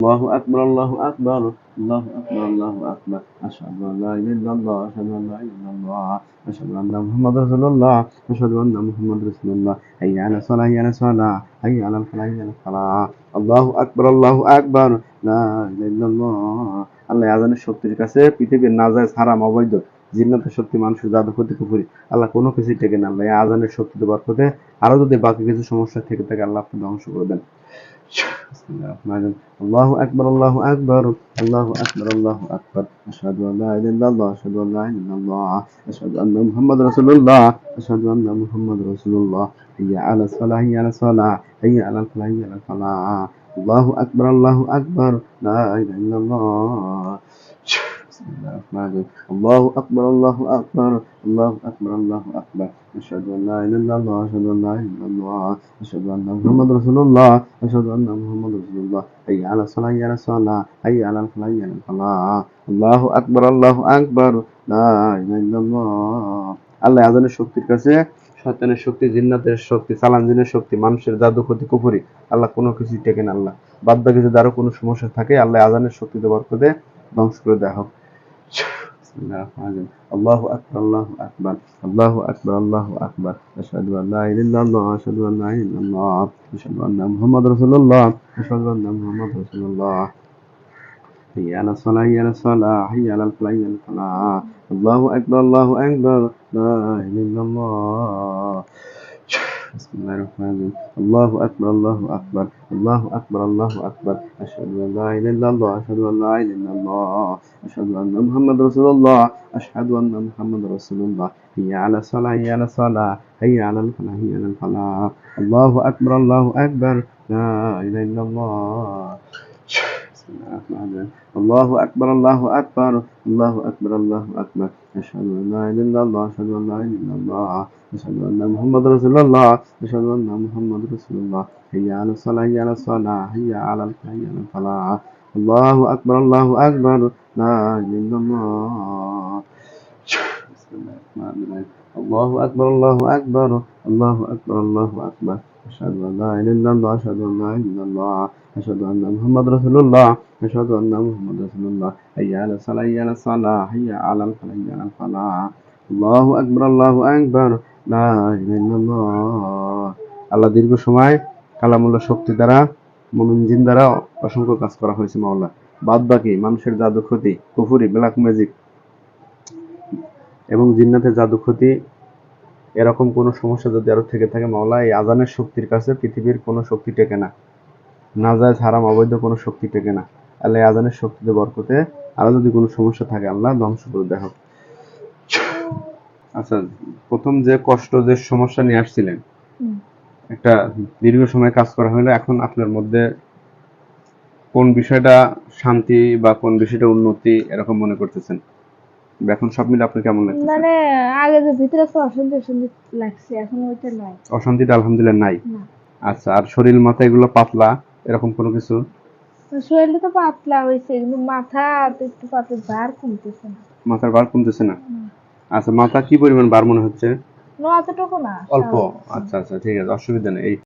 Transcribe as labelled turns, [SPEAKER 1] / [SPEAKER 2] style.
[SPEAKER 1] الله أكبر الله أكبر الله أكبر الله أكبر أشهد أن لا إله إلا الله أشهد أن لا إله إلا الله أشهد أن محمد رسول الله أشهد أن محمد رسول الله حي على الصلاة حي على الصلاة حي على الفلاح حي على الفلاح الله أكبر لا إله إلا الله আল্লাহ আযানের শক্তির কাছে পৃথিবীর নাজায়েজ হারাম অবৈধ জিন্নাতের শক্তি মানুষের জাদু ক্ষতি কুফরি আল্লাহ কোনো কিছু টেকে না আল্লাহ আযানের শক্তিতে বরকতে আরো যদি বাকি কিছু সমস্যা থেকে থাকে আল্লাহ আপনি ধ্বংস করে দেন الله أكبر الله أكبر الله أكبر الله أكبر أشهد أن لا إله إلا الله أشهد أن لا إله إلا الله أشهد أن محمد رسول الله أشهد أن محمد رسول الله حي على الصلاة حي على الصلاة حي على الفلاح حي على الفلاح الله أكبر لا إله إلا الله بسم الله الرحمن الرحيم الله أكبر الله أكبر الله أكبر الله أكبر أشهد أن لا إله إلا الله أشهد أن لا إله إلا الله أشهد أن محمد رسول الله أشهد أن محمد رسول الله حي على الصلاة حي على الصلاة حي على الفلاح حي على الفلاح الله أكبر لا إله إلا الله আল্লাহ আযানের শক্তির কাছে শয়তানের শক্তি জিন্নাতের শক্তি সালাম জিনের শক্তি মানুষের জাদু ক্ষতি কুফরি আল্লাহ কোনো কিছু টেকে না আল্লাহ বাদ বাকি যদি আরো কোনো সমস্যা থাকে আল্লাহ আযানের শক্তিতে বরকতে ধ্বংস করে দেওয়া হোক بسم الله الرحمن الرحيم الله أكبر الله أكبر الله أكبر الله أكبر أشهد أن لا إله إلا الله أشهد أن لا إله إلا الله أشهد أن محمد رسول الله أشهد أن محمد رسول الله حي على الصلاة حي على الصلاة حي على الفلاح حي على الفلاح الله أكبر لا إله إلا الله بسم الله الرحمن الرحيم الله أكبر الله أكبر الله أكبر الله أكبر أشهد أن لا إله إلا الله أشهد أن لا إله إلا الله أشهد أن محمد رسول الله أشهد أن محمد رسول الله حي على الصلاة حي على الصلاة حي على الفلاح حي على الفلاح الله أكبر لا إله إلا الله بسم الله الرحمن الرحيم الله أكبر الله أكبر الله أكبر أشهد أن لا إله إلا الله أشهد أن لا إله إلا الله أشهد أن محمد رسول الله أشهد أن محمد رسول الله حي على الصلاة حي على الصلاة حي على الفلاح حي على الفلاح الله أكبر لا إله إلا الله بسم الله الرحمن الرحيم الله أكبر الله أكبر أشهد أن لا إله إلا الله أشهد أن لا إله إلا الله أشهد أن محمد رسول الله أشهد أن محمد رسول الله حي على الصلاة حي على الصلاة حي على الفلاح حي على الفلاح الله أكبر لا إله إلا الله আল্লাহ দীর্ঘ সময় কালামুল্লাহ শক্তি দ্বারা মুমিন জিন দ্বারা অসংখ্য কাজ করা হয়েছে মাওলা বাদ বাকি মানুষের জাদু ক্ষতি কুফরি ব্ল্যাক ম্যাজিক এবং জিন্নাতের জাদু ক্ষতি এরকম কোনো সমস্যা যদি আরো থেকে থাকে মাওলা এই আযানের শক্তির কাছে পৃথিবীর কোনো শক্তি টেকে না নাজায়েজ হারাম অবৈধ কোনো শক্তি টেকে না আল্লাহ এই আযানের শক্তিতে বরকতে আরো যদি কোনো সমস্যা থাকে আল্লাহ ধ্বংস করে দেখো আচ্ছা প্রথম যে কষ্ট যে সমস্যা নিয়ে আসছিলেন একটা দীর্ঘ সময় কাজ করা হলো এখন আপনার মধ্যে কোন বিষয়টা শান্তি বা কোন বিষয়টা উন্নতি এরকম মনে করতেছেন এখন সব মিলে আপনার কেমন লাগছে
[SPEAKER 2] মানে আগে যে ভিতরে একটা অশান্তি লাগছে এখন ওইটা নাই
[SPEAKER 1] অশান্তিটা আলহামদুলিল্লাহ নাই আচ্ছা আর শরীর মাথা এগুলো পাতলা এরকম কোনো কিছু
[SPEAKER 2] শরীরটা তো পাতলা হইছে কিন্তু মাথা একটু পাতলা ভার কমতেছে না
[SPEAKER 1] মাথার ভার কমতেছে না আচ্ছা মাথা কি পরিমাণ ভার মনে হচ্ছে
[SPEAKER 2] না অতটুকু না
[SPEAKER 1] অল্প আচ্ছা ঠিক আছে অসুবিধা নেই